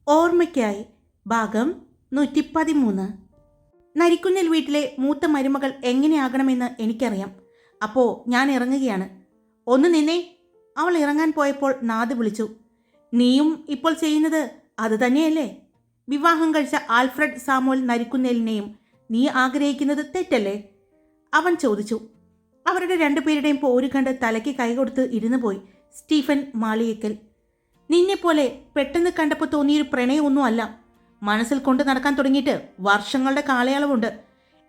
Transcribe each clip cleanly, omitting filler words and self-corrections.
ഓർമ്മയ്ക്കായി ഭാഗം 113. നരിക്കുന്നിൽ വീട്ടിലെ മൂത്ത മരുമകൾ എങ്ങനെയാകണമെന്ന് എനിക്കറിയാം. അപ്പോൾ ഞാൻ ഇറങ്ങുകയാണ്. ഒന്ന് നിന്നേ. അവൾ ഇറങ്ങാൻ പോയപ്പോൾ നാദ് വിളിച്ചു. നീയും ഇപ്പോൾ ചെയ്യുന്നത് അത് തന്നെയല്ലേ? വിവാഹം കഴിച്ച ആൽഫ്രഡ് സാമുവൽ നരിക്കുന്നിലിനെയും നീ ആഗ്രഹിക്കുന്നത് തെറ്റല്ലേ? അവൻ ചോദിച്ചു. അവരുടെ രണ്ടുപേരുടെയും പോര് കണ്ട് തലയ്ക്ക് കൈകൊടുത്ത് ഇരുന്നു പോയി സ്റ്റീഫൻ മാളിയേക്കൽ. നിന്നെപ്പോലെ പെട്ടെന്ന് കണ്ടപ്പോൾ തോന്നിയൊരു പ്രണയമൊന്നും അല്ല. മനസ്സിൽ കൊണ്ടു നടക്കാൻ തുടങ്ങിയിട്ട് വർഷങ്ങളുടെ കാലയളവുണ്ട്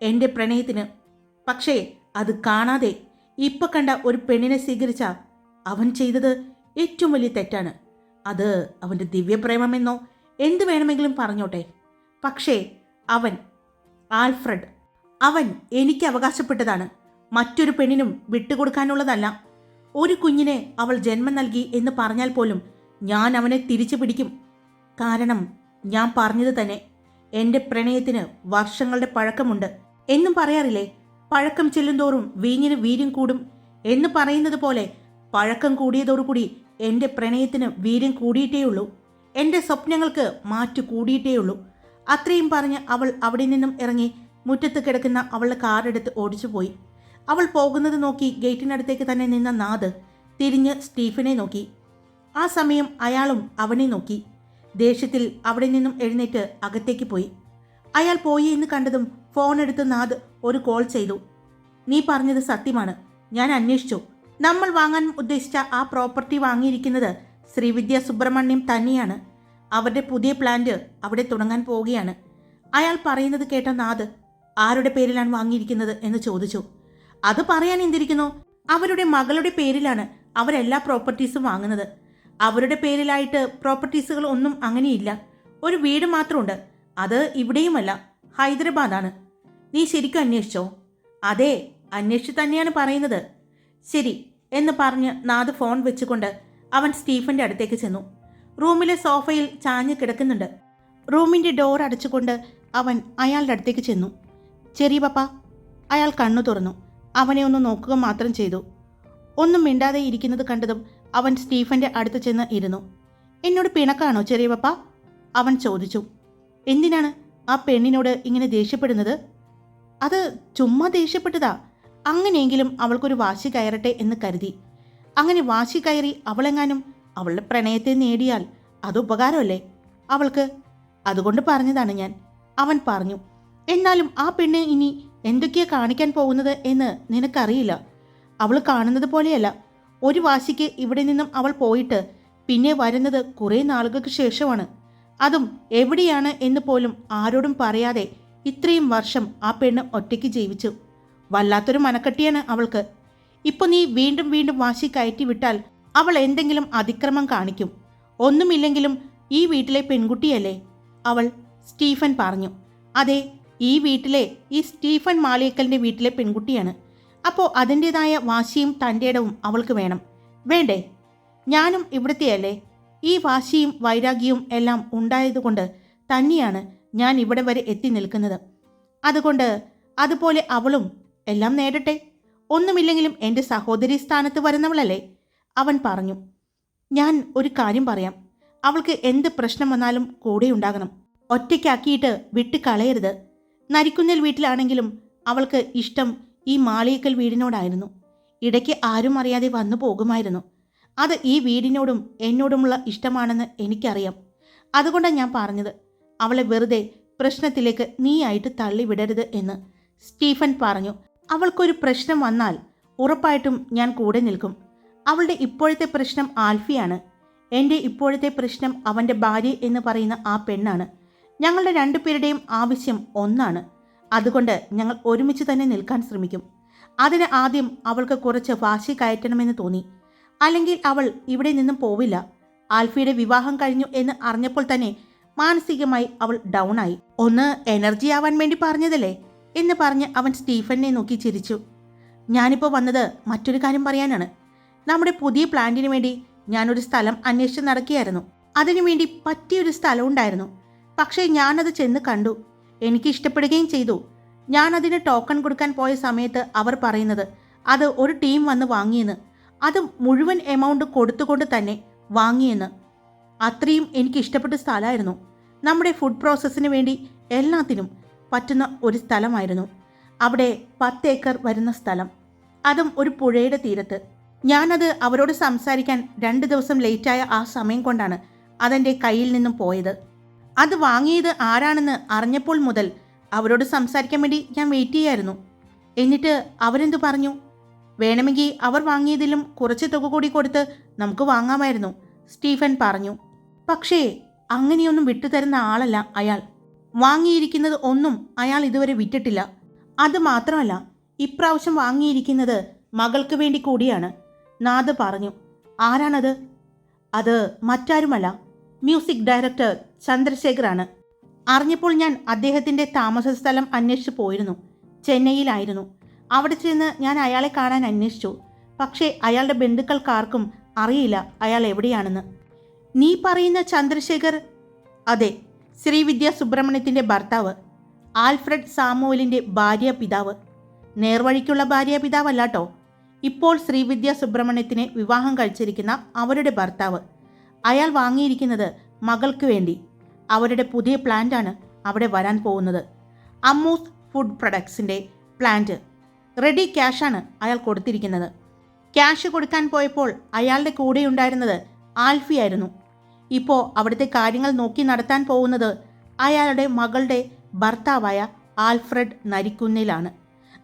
എൻ്റെ പ്രണയത്തിന്. പക്ഷേ അത് കാണാതെ ഇപ്പം കണ്ട ഒരു പെണ്ണിനെ സ്വീകരിച്ച അവൻ ചെയ്തത് ഏറ്റവും വലിയ തെറ്റാണ്. അത് അവൻ്റെ ദിവ്യപ്രേമമെന്നോ എന്തു വേണമെങ്കിലും പറഞ്ഞോട്ടെ. പക്ഷേ അവൻ ആൽഫ്രഡ്, അവൻ എനിക്ക് അവകാശപ്പെട്ടതാണ്. മറ്റൊരു പെണ്ണിനും വിട്ടുകൊടുക്കാനുള്ളതല്ല. ഒരു കുഞ്ഞിനെ അവൾ ജന്മം നൽകി എന്ന് പറഞ്ഞാൽ പോലും ഞാൻ അവനെ തിരിച്ചു പിടിക്കും. കാരണം ഞാൻ പറഞ്ഞത് തന്നെ, എൻ്റെ പ്രണയത്തിന് വർഷങ്ങളുടെ പഴക്കമുണ്ട് എന്നും പറയാറില്ലേ? പഴക്കം ചെല്ലുന്തോറും വീഞ്ഞിന് വീര്യം കൂടും എന്ന് പറയുന്നത് പോലെ പഴക്കം കൂടിയതോടുകൂടി എൻ്റെ പ്രണയത്തിന് വീര്യം കൂടിയിട്ടേയുള്ളൂ. എൻ്റെ സ്വപ്നങ്ങൾക്ക് മാറ്റു കൂടിയിട്ടേയുള്ളൂ. അത്രയും പറഞ്ഞ് അവൾ അവിടെ നിന്നും ഇറങ്ങി മുറ്റത്ത് കിടക്കുന്ന അവളുടെ കാറെടുത്ത് ഓടിച്ചുപോയി. അവൾ പോകുന്നത് നോക്കി ഗേറ്റിനടുത്തേക്ക് തന്നെ നിന്ന നാദ് തിരിഞ്ഞ് സ്റ്റീഫനെ നോക്കി. ആ സമയം അയാളും അവനെ നോക്കി. ദേഷ്യത്തിൽ അവിടെ നിന്നും എഴുന്നേറ്റ് അകത്തേക്ക് പോയി. അയാൾ പോയി എന്ന് കണ്ടതും ഫോൺ എടുത്ത് നാദ് ഒരു കോൾ ചെയ്തു. നീ പറഞ്ഞത് സത്യമാണ്. ഞാൻ അന്വേഷിച്ചു. നമ്മൾ വാങ്ങാൻ ഉദ്ദേശിച്ച ആ പ്രോപ്പർട്ടി വാങ്ങിയിരിക്കുന്നത് ശ്രീവിദ്യ സുബ്രഹ്മണ്യം തന്നെയാണ്. അവരുടെ പുതിയ പ്ലാന്റ് അവിടെ തുടങ്ങാൻ പോവുകയാണ്. അയാൾ പറയുന്നത് കേട്ട നാദ് ആരുടെ പേരിലാണ് വാങ്ങിയിരിക്കുന്നത് എന്ന് ചോദിച്ചു. അത് പറയാൻ എന്തിരിക്കുന്നു? അവരുടെ മകളുടെ പേരിലാണ് അവരെല്ലാ പ്രോപ്പർട്ടീസും വാങ്ങുന്നത്. അവരുടെ പേരിലായിട്ട് പ്രോപ്പർട്ടീസുകൾ ഒന്നും അങ്ങനെയില്ല. ഒരു വീട് മാത്രമുണ്ട്. അത് ഇവിടെയുമല്ല, ഹൈദരാബാദാണ്. നീ ശരിക്കും അന്വേഷിച്ചോ? അതെ, അന്വേഷിച്ചു തന്നെയാണ് പറയുന്നത്. ശരി എന്ന് പറഞ്ഞ് നാദ് ഫോൺ വെച്ചുകൊണ്ട് അവൻ സ്റ്റീഫന്റെ അടുത്തേക്ക് ചെന്നു. റൂമിലെ സോഫയിൽ ചാഞ്ഞ് കിടക്കുന്നുണ്ട്. റൂമിൻ്റെ ഡോർ അടച്ചുകൊണ്ട് അവൻ അയാളുടെ അടുത്തേക്ക് ചെന്നു. ചെറിയ പപ്പ. അയാൾ കണ്ണു തുറന്നു. അവനെ ഒന്ന് നോക്കുക മാത്രം ചെയ്തു. ഒന്നും മിണ്ടാതെ ഇരിക്കുന്നത് കണ്ടതും അവൻ സ്റ്റീഫന്റെ അടുത്ത് ചെന്ന് ഇരുന്നു. എന്നോട് പിണക്കാണോ ചെറിയ പപ്പ? അവൻ ചോദിച്ചു. എന്തിനാണ് ആ പെണ്ണിനോട് ഇങ്ങനെ ദേഷ്യപ്പെടുന്നത്? അത് ചുമ്മാ ദേഷ്യപ്പെട്ടതാ. അങ്ങനെയെങ്കിലും അവൾക്കൊരു വാശി കയറട്ടെ എന്ന് കരുതി. അങ്ങനെ വാശി കയറി അവളെങ്ങാനും അവളുടെ പ്രണയത്തെ നേടിയാൽ അത് ഉപകാരമല്ലേ അവൾക്ക്? അതുകൊണ്ട് പറഞ്ഞതാണ് ഞാൻ, അവൻ പറഞ്ഞു. എന്നാലും ആ പെണ്ണ് ഇനി എന്തൊക്കെയാ കാണിക്കാൻ പോകുന്നത് എന്ന് നിനക്കറിയില്ല. അവൾ കാണുന്നത് പോലെയല്ല. ഒരു വാശിക്ക് ഇവിടെ നിന്നും അവൾ പോയിട്ട് പിന്നെ വരുന്നത് കുറേ നാളുകൾക്ക് ശേഷമാണ്. അതും എവിടെയാണ് എന്ന് പോലും ആരോടും പറയാതെ ഇത്രയും വർഷം ആ പെണ്ണ് ഒറ്റയ്ക്ക് ജീവിച്ചു. വല്ലാത്തൊരു മനക്കട്ടിയാണ് അവൾക്ക്. ഇപ്പോൾ നീ വീണ്ടും വീണ്ടും വാശി കയറ്റി വിട്ടാൽ അവൾ എന്തെങ്കിലും അതിക്രമം കാണിക്കും. ഒന്നുമില്ലെങ്കിലും ഈ വീട്ടിലെ പെൺകുട്ടിയല്ലേ അവൾ, സ്റ്റീഫൻ പറഞ്ഞു. അതെ, ഈ വീട്ടിലെ ഈ സ്റ്റീഫൻ മാളിയേക്കലിൻ്റെ വീട്ടിലെ പെൺകുട്ടിയാണ്. അപ്പോൾ അതിൻ്റെതായ വാശിയും തൻ്റെടവും അവൾക്ക് വേണം, വേണ്ടേ? ഞാനും ഇവിടുത്തെയല്ലേ. ഈ വാശിയും വൈരാഗ്യവും എല്ലാം ഉണ്ടായതുകൊണ്ട് തന്നെയാണ് ഞാൻ ഇവിടെ വരെ എത്തി നിൽക്കുന്നത്. അതുകൊണ്ട് അതുപോലെ അവളും എല്ലാം നേടട്ടെ. ഒന്നുമില്ലെങ്കിലും എൻ്റെ സഹോദരി സ്ഥാനത്ത് വരുന്നവളല്ലേ, അവൻ പറഞ്ഞു. ഞാൻ ഒരു കാര്യം പറയാം. അവൾക്ക് എന്ത് പ്രശ്നം വന്നാലും കൂടെ ഉണ്ടാകണം. ഒറ്റയ്ക്കാക്കിയിട്ട് വിട്ട് കളയരുത്. നരിക്കുന്നിൽ വീട്ടിലാണെങ്കിലും അവൾക്ക് ഇഷ്ടം ഈ മാളിയേക്കൽ വീടിനോടായിരുന്നു. ഇടയ്ക്ക് ആരും അറിയാതെ വന്നു പോകുമായിരുന്നു. അത് ഈ വീടിനോടും എന്നോടുമുള്ള ഇഷ്ടമാണെന്ന് എനിക്കറിയാം. അതുകൊണ്ടാണ് ഞാൻ പറഞ്ഞത്, അവളെ വെറുതെ പ്രശ്നത്തിലേക്ക് നീയായിട്ട് തള്ളിവിടരുത് എന്ന് സ്റ്റീഫൻ പറഞ്ഞു. അവൾക്കൊരു പ്രശ്നം വന്നാൽ ഉറപ്പായിട്ടും ഞാൻ കൂടെ നിൽക്കും. അവളുടെ ഇപ്പോഴത്തെ പ്രശ്നം ആൽഫിയാണ്. എൻ്റെ ഇപ്പോഴത്തെ പ്രശ്നം അവൻ്റെ ഭാര്യ എന്ന് പറയുന്ന ആ പെണ്ണാണ്. ഞങ്ങളുടെ രണ്ടുപേരുടെയും ആവശ്യം ഒന്നാണ്. അതുകൊണ്ട് ഞങ്ങൾ ഒരുമിച്ച് തന്നെ നിൽക്കാൻ ശ്രമിക്കും. അതിന് ആദ്യം അവൾക്ക് കുറച്ച് വാശി കയറ്റണമെന്ന് തോന്നി. അല്ലെങ്കിൽ അവൾ ഇവിടെ നിന്നും പോവില്ല. ആൽഫിയുടെ വിവാഹം കഴിഞ്ഞു എന്ന് അറിഞ്ഞപ്പോൾ തന്നെ മാനസികമായി അവൾ ഡൗൺ ആയി. ഒന്ന് എനർജി ആവാൻ വേണ്ടി പറഞ്ഞതല്ലേ എന്ന് പറഞ്ഞ് അവൻ സ്റ്റീഫനെ നോക്കി ചിരിച്ചു. ഞാനിപ്പോൾ വന്നത് മറ്റൊരു കാര്യം പറയാനാണ്. നമ്മുടെ പുതിയ പ്ലാന്റിന് വേണ്ടി ഞാനൊരു സ്ഥലം അന്വേഷിച്ച് നടക്കുകയായിരുന്നു. അതിനുവേണ്ടി പറ്റിയൊരു സ്ഥലം ഉണ്ടായിരുന്നു. പക്ഷേ ഞാനത് ചെന്ന് കണ്ടു. എനിക്ക് ഇഷ്ടപ്പെടുകയും ചെയ്തു. ഞാനതിന് ടോക്കൺ കൊടുക്കാൻ പോയ സമയത്ത് അവർ പറയുന്നത് അത് ഒരു ടീം വന്ന് വാങ്ങിയെന്ന്. അത് മുഴുവൻ എമൗണ്ട് കൊടുത്തുകൊണ്ട് തന്നെ വാങ്ങിയെന്ന്. അത്രയും എനിക്ക് ഇഷ്ടപ്പെട്ട സ്ഥലമായിരുന്നു. നമ്മുടെ ഫുഡ് പ്രോസസ്സിന് വേണ്ടി എല്ലാത്തിനും പറ്റുന്ന ഒരു സ്ഥലമായിരുന്നു. അവിടെ 10 ഏക്കർ വരുന്ന സ്ഥലം, അതും ഒരു പുഴയുടെ തീരത്ത്. ഞാനത് അവരോട് സംസാരിക്കാൻ 2 ദിവസം ലേറ്റായ ആ സമയം കൊണ്ടാണ് അതെൻ്റെ കയ്യിൽ നിന്നും പോയത്. അത് വാങ്ങിയത് ആരാണെന്ന് അറിഞ്ഞപ്പോൾ മുതൽ അവരോട് സംസാരിക്കാൻ വേണ്ടി ഞാൻ വെയിറ്റ് ചെയ്യായിരുന്നു. എന്നിട്ട് അവരെന്തു പറഞ്ഞു? വേണമെങ്കിൽ അവർ വാങ്ങിയതിലും കുറച്ച് തുക കൂടി കൊടുത്ത് നമുക്ക് വാങ്ങാമായിരുന്നു, സ്റ്റീഫൻ പറഞ്ഞു. പക്ഷേ അങ്ങനെയൊന്നും വിട്ടുതരുന്ന ആളല്ല അയാൾ. വാങ്ങിയിരിക്കുന്നത് ഒന്നും അയാൾ ഇതുവരെ വിറ്റിട്ടില്ല. അത് മാത്രമല്ല, ഇപ്രാവശ്യം വാങ്ങിയിരിക്കുന്നത് മകൾക്ക് വേണ്ടി കൂടിയാണ്, നാദ് പറഞ്ഞു. ആരാണത്? അത് മറ്റാരുമല്ല, മ്യൂസിക് ഡയറക്ടർ ചന്ദ്രശേഖറാണ്. അറിഞ്ഞപ്പോൾ ഞാൻ അദ്ദേഹത്തിൻ്റെ താമസ സ്ഥലം അന്വേഷിച്ചു പോയിരുന്നു. ചെന്നൈയിലായിരുന്നു. അവിടെ ചെന്ന് ഞാൻ അയാളെ കാണാൻ അന്വേഷിച്ചു. പക്ഷേ അയാളുടെ ബന്ധുക്കൾക്കാർക്കും അറിയില്ല അയാൾ എവിടെയാണെന്ന്. നീ പറയുന്ന ചന്ദ്രശേഖർ? അതെ, ശ്രീവിദ്യ സുബ്രഹ്മണ്യത്തിൻ്റെ ഭർത്താവ്, ആൽഫ്രഡ് സാമുവലിൻ്റെ ഭാര്യാപിതാവ്. നേർവഴിക്കുള്ള ഭാര്യാപിതാവല്ലാട്ടോ, ഇപ്പോൾ ശ്രീവിദ്യ സുബ്രഹ്മണ്യത്തിനെ വിവാഹം കഴിച്ചിരിക്കുന്ന അവരുടെ ഭർത്താവ്. അയാൾ വാങ്ങിയിരിക്കുന്നത് മകൾക്ക് വേണ്ടി. അവരുടെ പുതിയ പ്ലാന്റാണ് അവിടെ വരാൻ പോകുന്നത്. അമ്മൂസ് ഫുഡ് പ്രൊഡക്ട്സിൻ്റെ പ്ലാന്റ്. റെഡി ക്യാഷാണ് അയാൾ കൊടുത്തിരിക്കുന്നത്. ക്യാഷ് കൊടുക്കാൻ പോയപ്പോൾ അയാളുടെ കൂടെയുണ്ടായിരുന്നത് ആൽഫിയായിരുന്നു. ഇപ്പോൾ അവിടുത്തെ കാര്യങ്ങൾ നോക്കി നടത്താൻ പോകുന്നത് അയാളുടെ മകളുടെ ഭർത്താവായ ആൽഫ്രഡ് നരിക്കുന്നിലാണ്.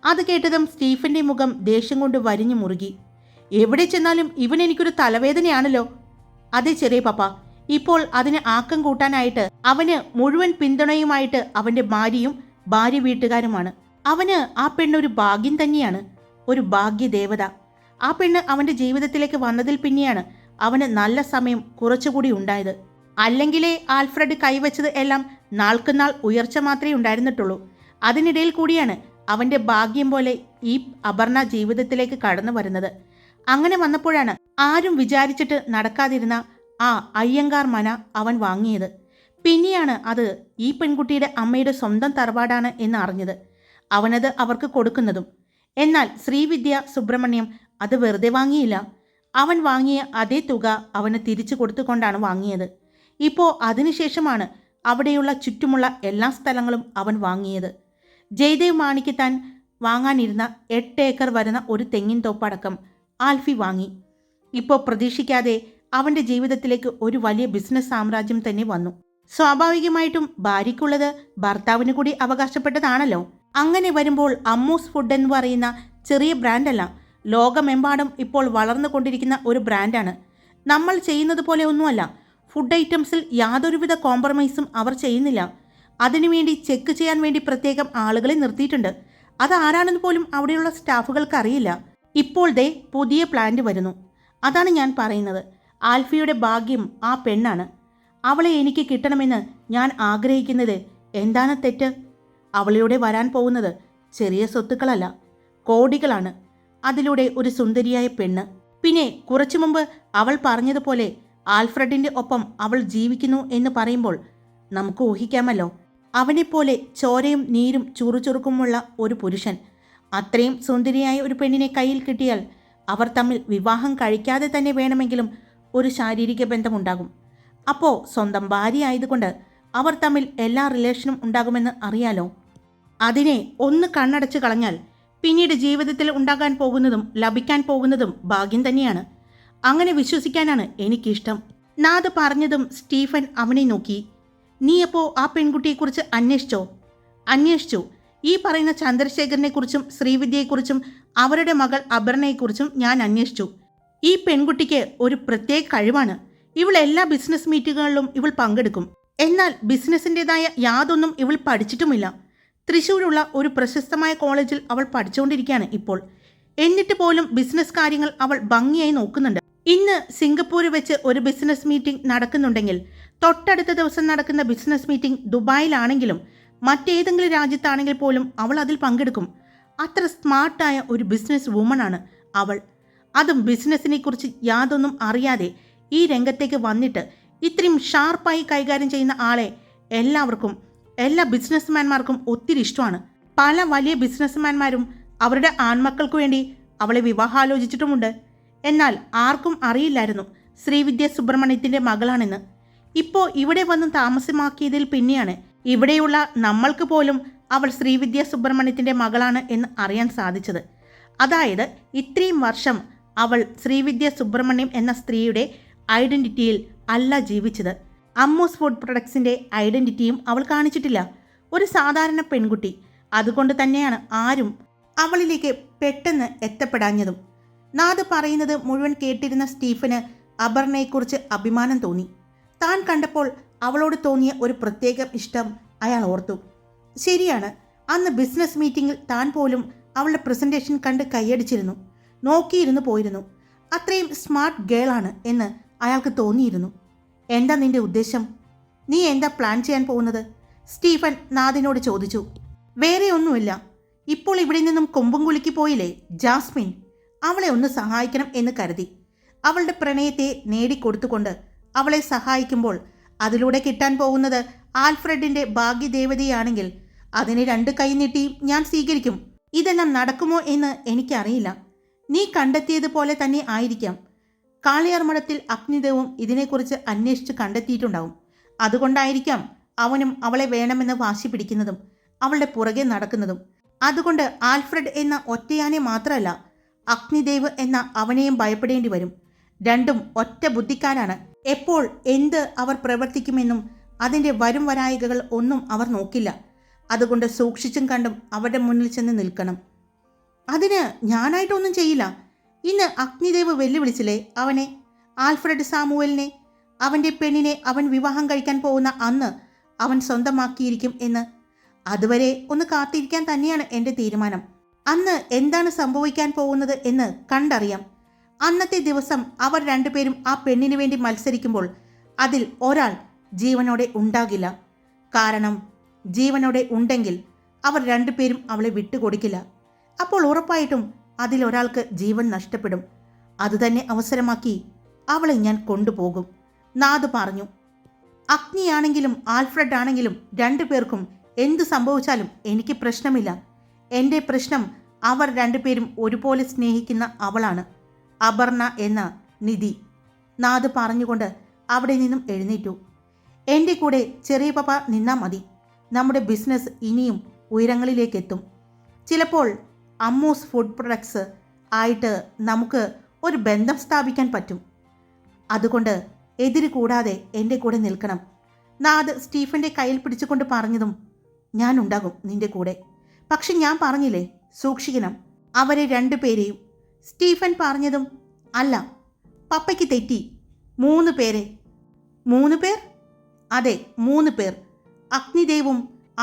അത് കേട്ടതും സ്റ്റീഫൻ്റെ മുഖം ദേഷ്യം കൊണ്ട് വരിഞ്ഞു മുറുകി. എവിടെ ചെന്നാലും ഇവൻ എനിക്കൊരു തലവേദനയാണല്ലോ. അതെ ചെറിയ പപ്പ, ഇപ്പോൾ അതിന് ആക്കം കൂട്ടാനായിട്ട് അവന് മുഴുവൻ പിന്തുണയുമായിട്ട് അവൻ്റെ ഭാര്യയും ഭാര്യ വീട്ടുകാരുമാണ്. അവന് ആ പെണ്ണൊരു ഭാഗ്യം തന്നെയാണ്, ഒരു ഭാഗ്യദേവത. ആ പെണ്ണ് അവൻ്റെ ജീവിതത്തിലേക്ക് വന്നതിൽ പിന്നെയാണ് അവന് നല്ല സമയം കുറച്ചുകൂടി ഉണ്ടായത്. അല്ലെങ്കിലേ ആൽഫ്രഡ് കൈവച്ചത് എല്ലാം നാൾക്കുനാൾ ഉയർച്ച മാത്രമേ ഉണ്ടായിരുന്നിട്ടുള്ളൂ. അതിനിടയിൽ കൂടിയാണ് അവൻ്റെ ഭാഗ്യം പോലെ ഈ അപർണ ജീവിതത്തിലേക്ക് കടന്നു വരുന്നത്. അങ്ങനെ വന്നപ്പോഴാണ് ആരും വിചാരിച്ചിട്ട് നടക്കാതിരുന്ന ആ അയ്യങ്കാർ മന അവൻ വാങ്ങിയത്. പിന്നെയാണ് അത് ഈ പെൺകുട്ടിയുടെ അമ്മയുടെ സ്വന്തം തറവാടാണ് എന്ന് അറിഞ്ഞത്. അവനത് അവർക്ക് കൊടുക്കുന്നതും. എന്നാൽ ശ്രീവിദ്യ സുബ്രഹ്മണ്യം അത് വെറുതെ വാങ്ങിയില്ല. അവൻ വാങ്ങിയ അതേ തുക അവന് തിരിച്ചു കൊടുത്തുകൊണ്ടാണ് വാങ്ങിയത്. ഇപ്പോൾ അതിനുശേഷമാണ് അവിടെയുള്ള ചുറ്റുമുള്ള എല്ലാ സ്ഥലങ്ങളും അവൻ വാങ്ങിയത്. ജയദേവ് മാണിക്ക് താൻ വാങ്ങാനിരുന്ന 8 ഏക്കർ വരുന്ന ഒരു തെങ്ങിൻ തോപ്പടക്കം ആൽഫി വാങ്ങി. ഇപ്പോൾ പ്രതീക്ഷിക്കാതെ അവൻ്റെ ജീവിതത്തിലേക്ക് ഒരു വലിയ ബിസിനസ് സാമ്രാജ്യം തന്നെ വന്നു. സ്വാഭാവികമായിട്ടും ഭാര്യയ്ക്കുള്ളത് ഭർത്താവിന് കൂടി അവകാശപ്പെട്ടതാണല്ലോ. അങ്ങനെ വരുമ്പോൾ അമ്മൂസ് ഫുഡ് എന്ന് പറയുന്ന ചെറിയ ബ്രാൻഡല്ല, ലോകമെമ്പാടും ഇപ്പോൾ വളർന്നുകൊണ്ടിരിക്കുന്ന ഒരു ബ്രാൻഡാണ്. നമ്മൾ ചെയ്യുന്നത് പോലെ ഒന്നുമല്ല. ഫുഡ് ഐറ്റംസിൽ യാതൊരുവിധ കോംപ്രമൈസും അവർ ചെയ്യുന്നില്ല. അതിനുവേണ്ടി ചെക്ക് ചെയ്യാൻ വേണ്ടി പ്രത്യേകം ആളുകളെ നിർത്തിയിട്ടുണ്ട്. അതാരാണെന്ന് പോലും അവിടെയുള്ള സ്റ്റാഫുകൾക്ക് അറിയില്ല. ഇപ്പോൾ ദേ പുതിയ പ്ലാന്റ് വരുന്നു. അതാണ് ഞാൻ പറയുന്നത്. ആൽഫിയുടെ ഭാഗ്യം ആ പെണ്ണാണ്. അവളെ എനിക്ക് കിട്ടണമെന്ന് ഞാൻ ആഗ്രഹിക്കുന്നത്. എന്താണ് തെറ്റ്? അവളിലൂടെ വരാൻ പോകുന്നത് ചെറിയ സ്വത്തുക്കളല്ല, കോടികളാണ്. അതിലൂടെ ഒരു സുന്ദരിയായ പെണ്ണ്. പിന്നെ കുറച്ചു മുമ്പ് അവൾ പറഞ്ഞതുപോലെ ആൽഫ്രഡിൻ്റെ ഒപ്പം അവൾ ജീവിക്കുന്നു എന്ന് പറയുമ്പോൾ നമുക്ക് ഊഹിക്കാമല്ലോ. അവനെപ്പോലെ ചോരയും നീരും ചുറുചുറുക്കുമുള്ള ഒരു പുരുഷൻ, അത്രയും സുന്ദരിയായ ഒരു പെണ്ണിനെ കയ്യിൽ കിട്ടിയാൽ അവർ തമ്മിൽ വിവാഹം കഴിക്കാതെ തന്നെ വേണമെങ്കിലും ഒരു ശാരീരിക ബന്ധമുണ്ടാകും. അപ്പോൾ സ്വന്തം ഭാര്യ ആയതുകൊണ്ട് അവർ തമ്മിൽ എല്ലാ റിലേഷനും ഉണ്ടാകുമെന്ന് അറിയാലോ. അതിനെ ഒന്ന് കണ്ണടച്ച് കളഞ്ഞാൽ പിന്നീട് ജീവിതത്തിൽ ഉണ്ടാകാൻ പോകുന്നതും ലഭിക്കാൻ പോകുന്നതും ഭാഗ്യം തന്നെയാണ്. അങ്ങനെ വിശ്വസിക്കാനാണ് എനിക്കിഷ്ടം. നാദ് പറഞ്ഞതും സ്റ്റീഫൻ അവനെ നോക്കി. നീ അപ്പോൾ ആ പെൺകുട്ടിയെക്കുറിച്ച് അന്വേഷിച്ചു? ഈ പറയുന്ന ചന്ദ്രശേഖരനെക്കുറിച്ചും ശ്രീവിദ്യയെക്കുറിച്ചും അവരുടെ മകൾ അപർണയെക്കുറിച്ചും ഞാൻ അന്വേഷിച്ചു. ഈ പെൺകുട്ടിക്ക് ഒരു പ്രത്യേക കഴിവാണ്. ഇവൾ എല്ലാ ബിസിനസ് മീറ്റിങ്ങുകളിലും ഇവൾ പങ്കെടുക്കും. എന്നാൽ ബിസിനസ്സിൻ്റെതായ യാതൊന്നും ഇവൾ പഠിച്ചിട്ടുമില്ല. തൃശ്ശൂരുള്ള ഒരു പ്രശസ്തമായ കോളേജിൽ അവൾ പഠിച്ചുകൊണ്ടിരിക്കുകയാണ് ഇപ്പോൾ. എന്നിട്ട് പോലും ബിസിനസ് കാര്യങ്ങൾ അവൾ ഭംഗിയായി നോക്കുന്നുണ്ട്. ഇന്ന് സിംഗപ്പൂരിൽ വെച്ച് ഒരു ബിസിനസ് മീറ്റിംഗ് നടക്കുന്നുണ്ടെങ്കിൽ തൊട്ടടുത്ത ദിവസം നടക്കുന്ന ബിസിനസ് മീറ്റിംഗ് ദുബായിലാണെങ്കിലും മറ്റേതെങ്കിലും രാജ്യത്താണെങ്കിൽ പോലും അവൾ അതിൽ പങ്കെടുക്കും. അത്ര സ്മാർട്ടായ ഒരു ബിസിനസ് വുമണാണ് അവൾ. അതും ബിസിനസ്സിനെ കുറിച്ച് യാതൊന്നും അറിയാതെ ഈ രംഗത്തേക്ക് വന്നിട്ട് ഇത്രയും ഷാർപ്പായി കൈകാര്യം ചെയ്യുന്ന ആളെ എല്ലാ ബിസിനസ്മാൻമാർക്കും ഒത്തിരി ഇഷ്ടമാണ്. പല വലിയ ബിസിനസ്മാൻമാരും അവരുടെ ആൺമക്കൾക്ക് വേണ്ടി അവളെ വിവാഹാലോചിച്ചിട്ടുമുണ്ട്. എന്നാൽ ആർക്കും അറിയില്ലായിരുന്നു ശ്രീവിദ്യ സുബ്രഹ്മണ്യത്തിൻ്റെ മകളാണെന്ന്. ഇപ്പോൾ ഇവിടെ വന്ന് താമസമാക്കിയതിൽ പിന്നെയാണ് ഇവിടെയുള്ള നമ്മൾക്ക് പോലും അവൾ ശ്രീവിദ്യ സുബ്രഹ്മണ്യത്തിൻ്റെ മകളാണ് എന്ന് അറിയാൻ സാധിച്ചത്. അതായത് ഇത്രയും വർഷം അവൾ ശ്രീവിദ്യ സുബ്രഹ്മണ്യം എന്ന സ്ത്രീയുടെ ഐഡൻറ്റിറ്റിയിൽ അല്ല ജീവിച്ചത്. അമ്മൂസ് ഫുഡ് പ്രൊഡക്ട്സിൻ്റെ ഐഡൻറ്റിറ്റിയും അവൾ കാണിച്ചിട്ടില്ല. ഒരു സാധാരണ പെൺകുട്ടി. അതുകൊണ്ട് തന്നെയാണ് ആരും അവളിലേക്ക് പെട്ടെന്ന് എത്തപ്പെടാഞ്ഞതും. നാദ് പറയുന്നത് മുഴുവൻ കേട്ടിരുന്ന സ്റ്റീഫന് അപർണയെക്കുറിച്ച് അഭിമാനം തോന്നി. താൻ കണ്ടപ്പോൾ അവളോട് തോന്നിയ ഒരു പ്രത്യേക ഇഷ്ടം അയാൾ ഓർത്തു. ശരിയാണ്, അന്ന് ബിസിനസ് മീറ്റിംഗിൽ താൻ പോലും അവളുടെ പ്രസൻറ്റേഷൻ കണ്ട് കൈയടിച്ചിരുന്നു, നോക്കിയിരുന്നു പോയിരുന്നു. അത്രയും സ്മാർട്ട് ഗേളാണ് എന്ന് അയാൾക്ക് തോന്നിയിരുന്നു. എന്താ നിന്റെ ഉദ്ദേശം? നീ എന്താ പ്ലാൻ ചെയ്യാൻ പോകുന്നത്? സ്റ്റീഫൻ നാദിനോട് ചോദിച്ചു. വേറെ ഒന്നുമില്ല. ഇപ്പോൾ ഇവിടെ നിന്നും കൊമ്പും കുലുക്കി പോയില്ലേ ജാസ്മിൻ, അവളെ ഒന്ന് സഹായിക്കണം എന്ന് കരുതി. അവളുടെ പ്രണയത്തെ നേടിക്കൊടുത്തുകൊണ്ട് അവളെ സഹായിക്കുമ്പോൾ അതിലൂടെ കിട്ടാൻ പോകുന്നത് ആൽഫ്രഡിൻ്റെ ഭാഗ്യദേവതയാണെങ്കിൽ അതിനെ 2 കൈ നീട്ടി ഞാൻ സ്വീകരിക്കും. ഇതെല്ലാം നടക്കുമോ എന്ന് എനിക്കറിയില്ല. നീ കണ്ടെത്തിയതുപോലെ തന്നെ ആയിരിക്കാം. കാളിയാർമഠത്തിൽ അഗ്നിദേവും ഇതിനെക്കുറിച്ച് അന്വേഷിച്ച് കണ്ടെത്തിയിട്ടുണ്ടാവും. അതുകൊണ്ടായിരിക്കാം അവനും അവളെ വേണമെന്ന് വാശി പിടിക്കുന്നതും അവളുടെ പുറകെ നടക്കുന്നതും. അതുകൊണ്ട് ആൽഫ്രഡ് എന്ന ഒറ്റയാനെ മാത്രമല്ല, അഗ്നിദേവ് എന്ന അവനെയും ഭയപ്പെടേണ്ടി വരും. രണ്ടും ഒറ്റ ബുദ്ധിക്കാരാണ്. എപ്പോൾ എന്ത് അവർ പ്രവർത്തിക്കുമെന്നും അതിൻ്റെ വരും വരായികകൾ ഒന്നും അവർ നോക്കില്ല. അതുകൊണ്ട് സൂക്ഷിച്ചും കണ്ടും അവരുടെ മുന്നിൽ ചെന്ന് നിൽക്കണം. അതിന് ഞാനായിട്ടൊന്നും ചെയ്യില്ല. ഇന്ന് അഗ്നിദേവ് വെല്ലുവിളിച്ചില്ലേ അവനെ, ആൽഫ്രഡ് സാമുവലിനെ. അവൻ്റെ പെണ്ണിനെ അവൻ വിവാഹം കഴിക്കാൻ പോകുന്ന അന്ന് അവൻ സ്വന്തമാക്കിയിരിക്കും എന്ന്. അതുവരെ ഒന്ന് കാത്തിരിക്കാൻ തന്നെയാണ് എൻ്റെ തീരുമാനം. അന്ന് എന്താണ് സംഭവിക്കാൻ പോകുന്നത് എന്ന് കണ്ടറിയാം. അന്നത്തെ ദിവസം അവർ 2 പേരും ആ പെണ്ണിന് വേണ്ടി മത്സരിക്കുമ്പോൾ അതിൽ ഒരാൾ ജീവനോടെ ഉണ്ടാകില്ല. കാരണം ജീവനോടെ ഉണ്ടെങ്കിൽ അവർ 2 പേരും അവളെ വിട്ടുകൊടുക്കില്ല. അപ്പോൾ ഉറപ്പായിട്ടും അതിലൊരാൾക്ക് ജീവൻ നഷ്ടപ്പെടും. അതുതന്നെ അവസരമാക്കി അവളെ ഞാൻ കൊണ്ടുപോകും, നാദ് പറഞ്ഞു. അഗ്നിയാണെങ്കിലും ആൽഫ്രഡ് ആണെങ്കിലും 2 പേർക്കും എന്തു സംഭവിച്ചാലും എനിക്ക് പ്രശ്നമില്ല. എൻ്റെ പ്രശ്നം അവർ 2 പേരും ഒരുപോലെ സ്നേഹിക്കുന്ന അവളാണ്, അപർണ എന്ന നിധി, നാദ് പറഞ്ഞുകൊണ്ട് അവിടെ നിന്നും എഴുന്നേറ്റു. എൻ്റെ കൂടെ ചെറിയ പപ്പ നിന്നാൽ മതി. നമ്മുടെ ബിസിനസ് ഇനിയും ഉയരങ്ങളിലേക്കെത്തും. ചിലപ്പോൾ അമ്മൂസ് ഫുഡ് പ്രൊഡക്ട്സ് ആയിട്ട് നമുക്ക് ഒരു ബന്ധം സ്ഥാപിക്കാൻ പറ്റും. അതുകൊണ്ട് എതിര് കൂടാതെ എൻ്റെ കൂടെ നിൽക്കണം, നാദ് സ്റ്റീഫൻ്റെ കയ്യിൽ പിടിച്ചുകൊണ്ട് പറഞ്ഞതും ഞാനുണ്ടാകും നിൻ്റെ കൂടെ. പക്ഷെ ഞാൻ പറഞ്ഞില്ലേ, സൂക്ഷിക്കണം അവരെ 2 പേരെയും. സ്റ്റീഫൻ പറഞ്ഞതും അല്ല, പപ്പയ്ക്ക് തെറ്റി. 3 പേരെ. 3 പേർ? അതെ, 3 പേർ. അഗ്നിദേവും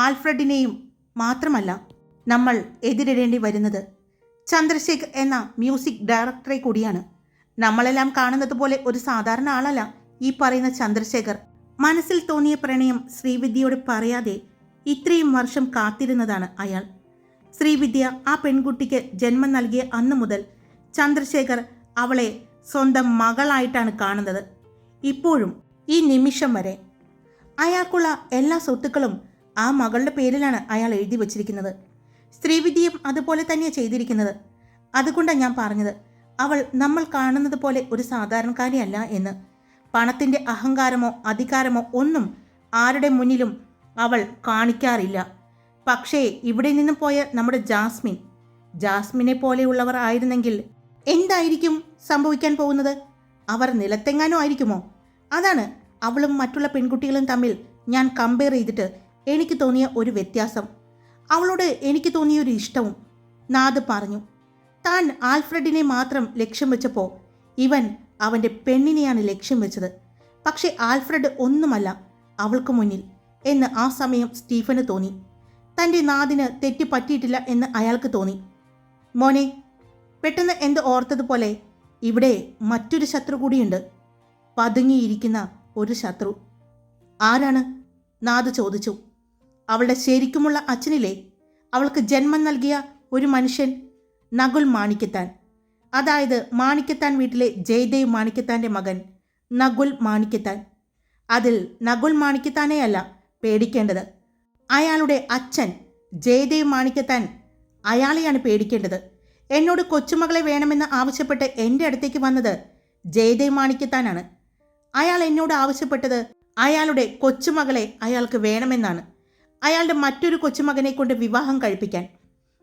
ആൽഫ്രഡിനെയും മാത്രമല്ല നമ്മൾ എതിരിടേണ്ടി വരുന്നത് ചന്ദ്രശേഖർ എന്ന മ്യൂസിക് ഡയറക്ടറെ കൂടിയാണ്. നമ്മളെല്ലാം കാണുന്നത് പോലെ ഒരു സാധാരണ ആളല്ല ഈ പറയുന്ന ചന്ദ്രശേഖർ. മനസ്സിൽ തോന്നിയ പ്രണയം ശ്രീവിദ്യയോട് പറയാതെ ഇത്രയും വർഷം കാത്തിരുന്നതാണ് അയാൾ. ശ്രീവിദ്യ ആ പെൺകുട്ടിക്ക് ജന്മം നൽകിയ അന്നു മുതൽ ചന്ദ്രശേഖർ അവളെ സ്വന്തം മകളായിട്ടാണ് കാണുന്നത്. ഇപ്പോഴും ഈ നിമിഷം വരെ അയാൾക്കുള്ള എല്ലാ സ്വത്തുക്കളും ആ മകളുടെ പേരിലാണ് അയാൾ എഴുതി വച്ചിരിക്കുന്നത്. ശ്രീവിദ്യയും അതുപോലെ തന്നെയാണ് ചെയ്തിരിക്കുന്നത്. അതുകൊണ്ടാണ് ഞാൻ പറഞ്ഞത് അവൾ നമ്മൾ കാണുന്നത് പോലെ ഒരു സാധാരണക്കാരിയല്ല എന്ന്. പണത്തിൻ്റെ അഹങ്കാരമോ അധികാരമോ ഒന്നും ആരുടെ മുന്നിലും അവൾ കാണിക്കാറില്ല. പക്ഷേ ഇവിടെ നിന്നും പോയ നമ്മുടെ ജാസ്മിനെ പോലെയുള്ളവർ ആയിരുന്നെങ്കിൽ എന്തായിരിക്കും സംഭവിക്കാൻ പോകുന്നത്? അവർ നിലത്തെങ്ങാനോ ആയിരിക്കുമോ? അതാണ് അവളും മറ്റുള്ള പെൺകുട്ടികളും തമ്മിൽ ഞാൻ കമ്പയർ ചെയ്തിട്ട് എനിക്ക് തോന്നിയ ഒരു വ്യത്യാസം. അവളോട് എനിക്ക് തോന്നിയ ഒരു ഇഷ്ടവും, നാദ് പറഞ്ഞു. താൻ ആൽഫ്രഡിനെ മാത്രം ലക്ഷ്യം വെച്ചപ്പോൾ ഇവൻ അവൻ്റെ പെണ്ണിനെയാണ് ലക്ഷ്യം വെച്ചത്. പക്ഷേ ആൽഫ്രഡ് ഒന്നുമല്ല അവൾക്ക് മുന്നിൽ എന്ന് ആ സമയം സ്റ്റീഫന് തോന്നി. തൻ്റെ നാദിന് തെറ്റ് പറ്റിയിട്ടില്ല എന്ന് അയാൾക്ക് തോന്നി. മോനെ, പെട്ടെന്ന് എന്ത് ഓർത്തതുപോലെ ഇവിടെ മറ്റൊരു ശത്രു കൂടിയുണ്ട്, പതുങ്ങിയിരിക്കുന്ന ഒരു ശത്രു. ആരാണ്? നാദ് ചോദിച്ചു. അവളുടെ ശരിക്കുമുള്ള അച്ഛനില്ലേ, അവൾക്ക് ജന്മം നൽകിയ ഒരു മനുഷ്യൻ, നകുൽ മാണിക്കത്താൻ. അതായത് മാണിക്കത്താൻ വീട്ടിലെ ജയദേവ് മാണിക്കത്താൻ്റെ മകൻ നകുൽ മാണിക്കത്താൻ. അതിൽ നകുൽ മാണിക്കത്താനെയല്ല പേടിക്കേണ്ടത്, അയാളുടെ അച്ഛൻ ജയദേവ് മാണിക്കത്താൻ. അയാളെയാണ് പേടിക്കേണ്ടത്. എന്നോട് കൊച്ചുമകളെ വേണമെന്ന് ആവശ്യപ്പെട്ട് എൻ്റെ അടുത്തേക്ക് വന്നത് ജയദേവ് മാണിക്കത്താനാണ്. അയാൾ എന്നോട് ആവശ്യപ്പെട്ടത് അയാളുടെ കൊച്ചുമകളെ അയാൾക്ക് വേണമെന്നാണ്. അയാളുടെ മറ്റൊരു കൊച്ചുമകനെ കൊണ്ട് വിവാഹം കഴിപ്പിക്കാൻ.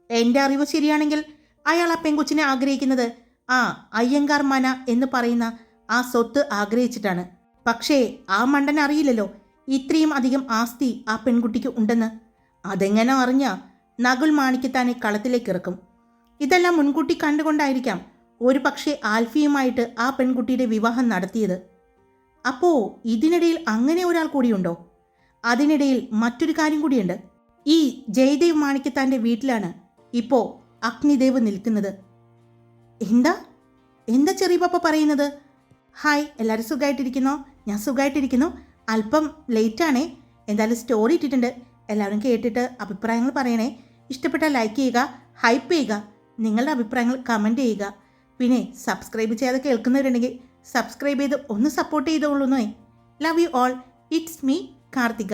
എൻ്റെ അറിവ് ശരിയാണെങ്കിൽ അയാൾ ആ പെൺകൊച്ചിനെ ആഗ്രഹിക്കുന്നത് ആ അയ്യങ്കാർ മന എന്ന് പറയുന്ന ആ സ്വത്ത് ആഗ്രഹിച്ചിട്ടാണ്. പക്ഷേ ആ മണ്ടൻ അറിയില്ലല്ലോ ഇത്രയും അധികം ആസ്തി ആ പെൺകുട്ടിക്ക് ഉണ്ടെന്ന്. അതെങ്ങനെ അറിഞ്ഞ നകുൽ മാണിക്കത്താനെ കളത്തിലേക്ക് ഇറക്കും. ഇതെല്ലാം മുൻകൂട്ടി കണ്ടുകൊണ്ടായിരിക്കാം ഒരു പക്ഷേ ആൽഫിയുമായിട്ട് ആ പെൺകുട്ടിയുടെ വിവാഹം നടത്തിയത്. അപ്പോൾ ഇതിനിടയിൽ അങ്ങനെ ഒരാൾ കൂടിയുണ്ടോ? അതിനിടയിൽ മറ്റൊരു കാര്യം കൂടിയുണ്ട്. ഈ ജയദേവ് മാണിക്കത്താൻ്റെ വീട്ടിലാണ് ഇപ്പോൾ അഗ്നിദേവ് നിൽക്കുന്നത്. എന്താ എന്താ ചെറിയ പപ്പ പറയുന്നത്? ഹായ്, എല്ലാവരും സുഖമായിട്ടിരിക്കുന്നോ? ഞാൻ സുഖമായിട്ടിരിക്കുന്നു. അല്പം ലേറ്റാണേ. എന്തായാലും സ്റ്റോറി ഇട്ടിട്ടുണ്ട്. എല്ലാവരും കേട്ടിട്ട് അഭിപ്രായങ്ങൾ പറയണേ. ഇഷ്ടപ്പെട്ടാൽ ലൈക്ക് ചെയ്യുക, ഹൈപ്പ് ചെയ്യുക, നിങ്ങളുടെ അഭിപ്രായങ്ങൾ കമൻറ്റ് ചെയ്യുക. പിന്നെ സബ്സ്ക്രൈബ് ചെയ്യാതെ കേൾക്കുന്നവരുണ്ടെങ്കിൽ സബ്സ്ക്രൈബ് ചെയ്ത് ഒന്ന് സപ്പോർട്ട് ചെയ്തോളൂന്നേ. Love you all. It's me Karthika.